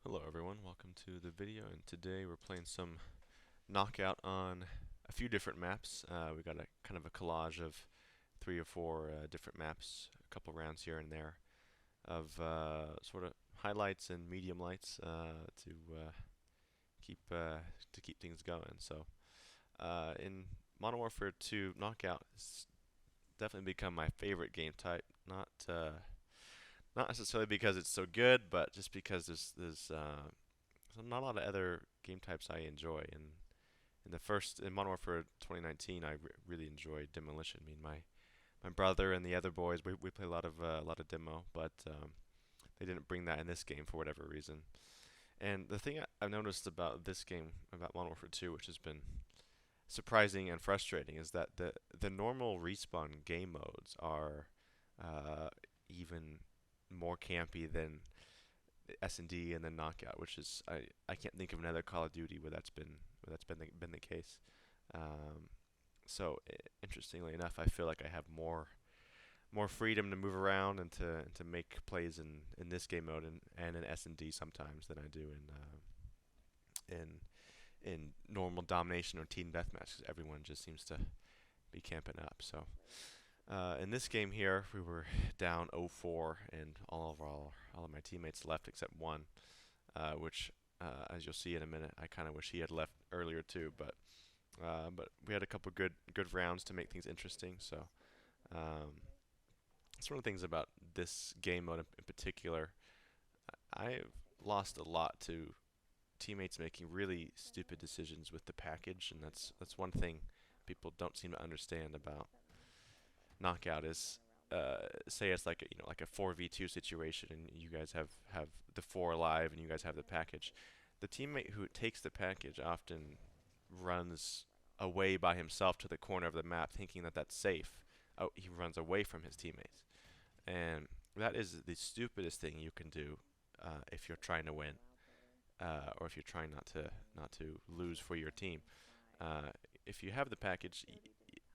Hello everyone, welcome to the video, and today we're playing some knockout on a few different maps. We got a kind of a collage of three or four different maps, a couple rounds here and there of sort of highlights and medium lights keep to keep things going. So in Modern Warfare 2, knockout has definitely become my favorite game type. Not necessarily because it's so good, but just because there's not a lot of other game types I enjoy. And in Modern Warfare 2019, I really enjoyed Demolition. I mean, my brother and the other boys, we play a lot of demo, but they didn't bring that in this game for whatever reason. And the thing I've noticed about this game, about Modern Warfare 2, which has been surprising and frustrating, is that the normal respawn game modes are even more campy than S&D and then knockout, which is I can't think of another Call of Duty where that's been the case. Um, Interestingly enough, I feel like I have more freedom to move around and to make plays in this game mode and in S&D sometimes than I do in normal domination or team deathmatch, because everyone just seems to be camping up. So in this game here, we were down 0-4, and all of my teammates left except one, which, as you'll see in a minute, I kind of wish he had left earlier too. But we had a couple good rounds to make things interesting. So um, it's one of the things about this game mode in particular. I've lost a lot to teammates making really stupid decisions with the package, and that's one thing people don't seem to understand about knockout is say it's like like a 4v2 situation, and you guys have the four alive and you guys have the package. The teammate who takes the package often runs away by himself to the corner of the map thinking that that's safe. Oh, he runs away from his teammates, and that is the stupidest thing you can do if you're trying to win, or if you're trying not to lose for your team. uh, if you have the package,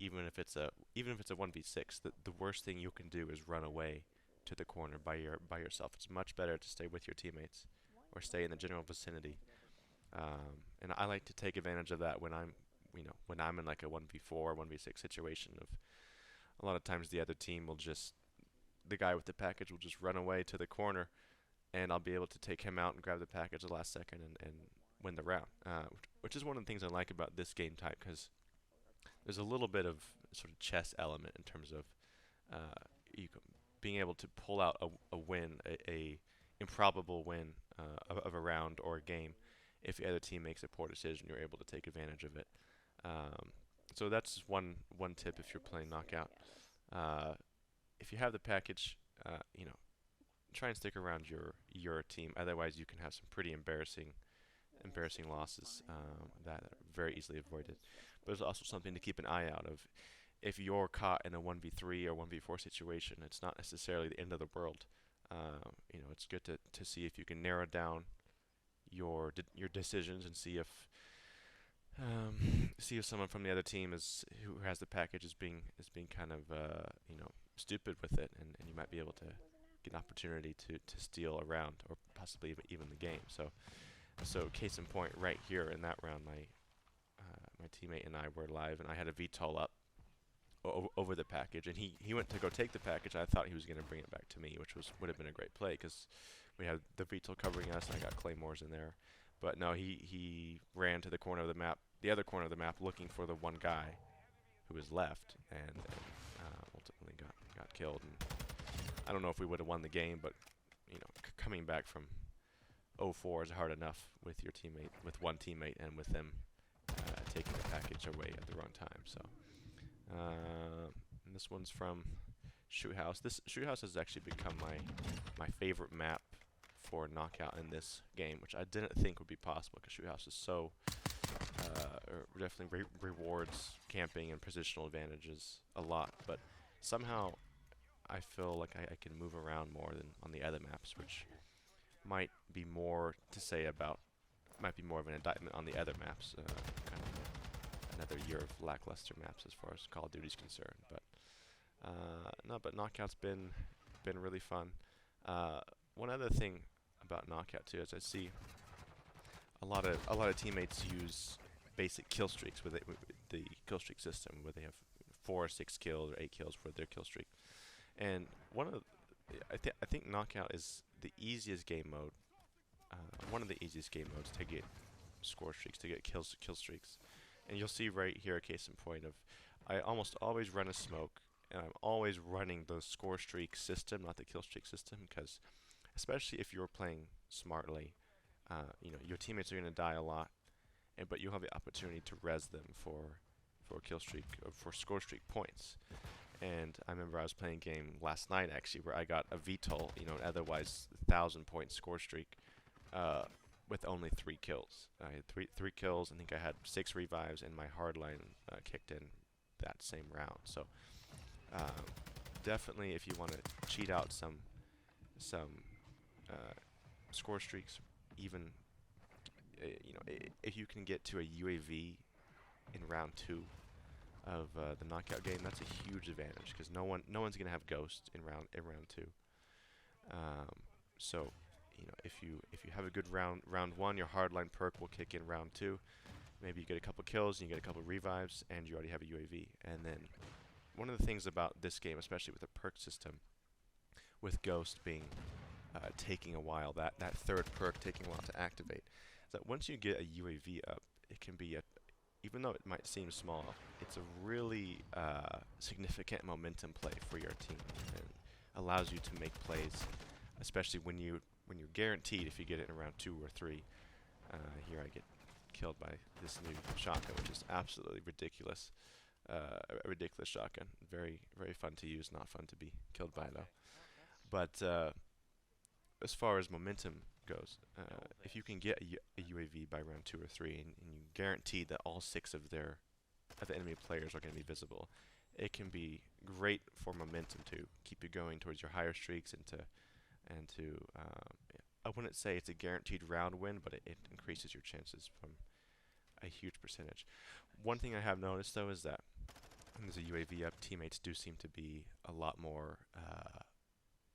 even if it's a 1v6, the worst thing you can do is run away to the corner by yourself. It's much better to stay with your teammates or stay in the general vicinity. And I like to take advantage of that when I'm in like a 1v4, 1v6 situation. Of a lot of times the guy with the package will just run away to the corner, and I'll be able to take him out and grab the package the last second and win the round. Which is one of the things I like about this game type, because there's a little bit of sort of chess element in terms of uh, you being able to pull out a win, a improbable win of a round or a game. If the other team makes a poor decision, you're able to take advantage of it. Um, so that's one tip if you're playing knockout. Uh, if you have the package, try and stick around your team. Otherwise, you can have some pretty embarrassing losses that are very easily avoided. But there's also something to keep an eye out of. If you're caught in a 1v3 or 1v4 situation, it's not necessarily the end of the world. It's good to see if you can narrow down your decisions and see if someone from the other team is who has the package is being kind of stupid with it, and you might be able to get an opportunity to steal a round or possibly even the game. So case in point, right here in that round, my teammate and I were live, and I had a VTOL up over the package, and he went to go take the package. I thought he was going to bring it back to me, which would have been a great play because we had the VTOL covering us, and I got claymores in there. But no, he ran to the corner of the map, the other corner of the map, looking for the one guy who was left, and ultimately got killed. And I don't know if we would have won the game, but coming back from 0-4 is hard enough with your teammate, with one teammate, and with them taking the package away at the wrong time. So, and this one's from Shoot House. This Shoot House has actually become my favorite map for knockout in this game, which I didn't think would be possible because Shoot House is definitely rewards camping and positional advantages a lot, but somehow I feel like I can move around more than on the other maps, which might be more to say about, might be more of an indictment on the other maps. Kind of another year of lackluster maps as far as Call of Duty is concerned. But no, but knockout's been really fun. One other thing about Knockout too is I see a lot of teammates use basic kill streaks with the kill streak system where they have 4 or 6 kills or 8 kills for their kill streak. And I think Knockout is the easiest game mode, one of the easiest game modes to get score streaks, to get kill streaks. And you'll see right here a case in point of I almost always run a smoke, and I'm always running the score streak system, not the kill streak system, because especially if you're playing smartly, your teammates are going to die a lot, but you'll have the opportunity to res them for kill streak for score streak points. And I remember I was playing a game last night actually where I got a VTOL, an otherwise 1,000-point score streak, with only 3 kills. I had three kills. I think I had 6 revives, and my hardline kicked in that same round. So definitely, if you want to cheat out some score streaks, even if you can get to a UAV in round 2 of the knockout game, that's a huge advantage because no one's gonna have ghost in round 2. So if you have a good round 1, your hardline perk will kick in round 2. Maybe you get a couple kills and you get a couple revives, and you already have a UAV. And then one of the things about this game, especially with the perk system, with ghost being taking a while, that third perk taking a while to activate, is that once you get a UAV up, it can be even though it might seem small, it's a really significant momentum play for your team, and allows you to make plays, especially when you're guaranteed if you get it in round 2 or 3. Here I get killed by this new shotgun, which is absolutely ridiculous. A ridiculous shotgun. Very, very fun to use, not fun to be killed by though. But as far as momentum goes, if you can get a UAV by round 2 or 3, and you guarantee that all 6 of the enemy players are going to be visible, it can be great for momentum to keep you going towards your higher streaks and to I wouldn't say it's a guaranteed round win, but it increases your chances from a huge percentage. One thing I have noticed though is that when there's a UAV up, teammates do seem to be a lot more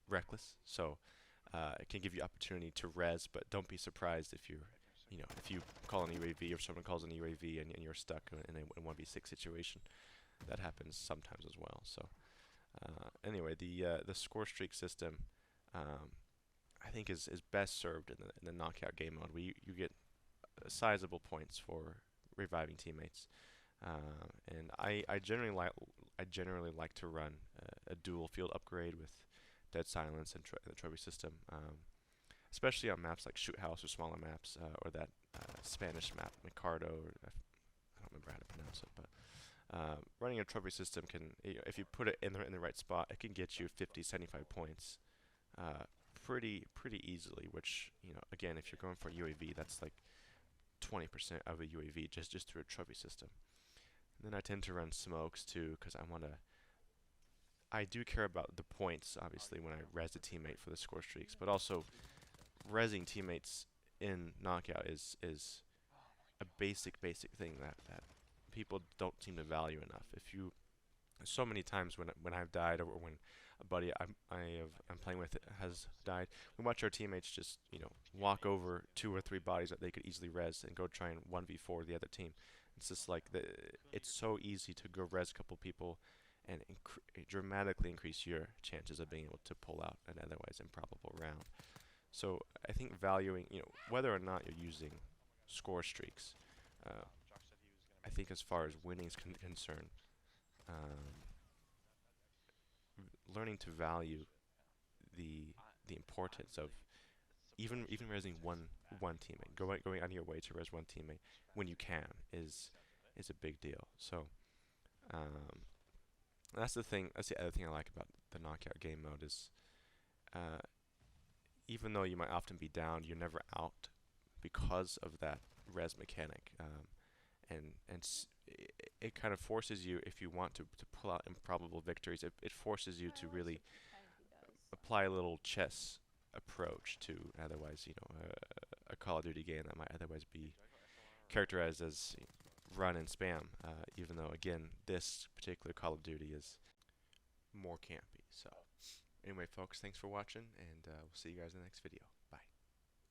reckless. So it can give you opportunity to res, but don't be surprised if if you call an UAV or someone calls an UAV and you're stuck in a 1v6 situation. That happens sometimes as well. So anyway, the score streak system, I think is best served in the knockout game mode, where you get sizable points for reviving teammates. And I generally like to run a dual field upgrade with Dead Silence and the trophy system, especially on maps like Shoot House or smaller maps, or that Spanish map, Micardo. I don't remember how to pronounce it, but running a trophy system can, if you put it in the right spot, it can get you 50, 75 points pretty easily. Which again, if you're going for a UAV, that's like 20% of a UAV just through a trophy system. And then I tend to run smokes too, because I do care about the points, obviously, when I res a teammate for the score streaks, but also resing teammates in knockout is a basic thing that people don't seem to value enough. So many times when I've died, or when a buddy I'm playing with has died, we watch our teammates just walk over 2 or 3 bodies that they could easily res and go try and 1v4 the other team. It's just like it's so easy to go res a couple people and dramatically increase your chances of being able to pull out an otherwise improbable round. So I think valuing, whether or not you're using score streaks, I think as far as winning is concerned, learning to value the importance of even resing one teammate, going out of your way to res one teammate when you can is a big deal. So that's the thing. That's the other thing I like about the knockout game mode is, even though you might often be down, you're never out because of that res mechanic, and it kind of forces you, if you want to pull out improbable victories, it forces you to really apply a little chess approach to otherwise, a Call of Duty game that might otherwise be characterized as run and spam, even though, again, this particular Call of Duty is more campy. So anyway, folks, thanks for watching, and we'll see you guys in the next video.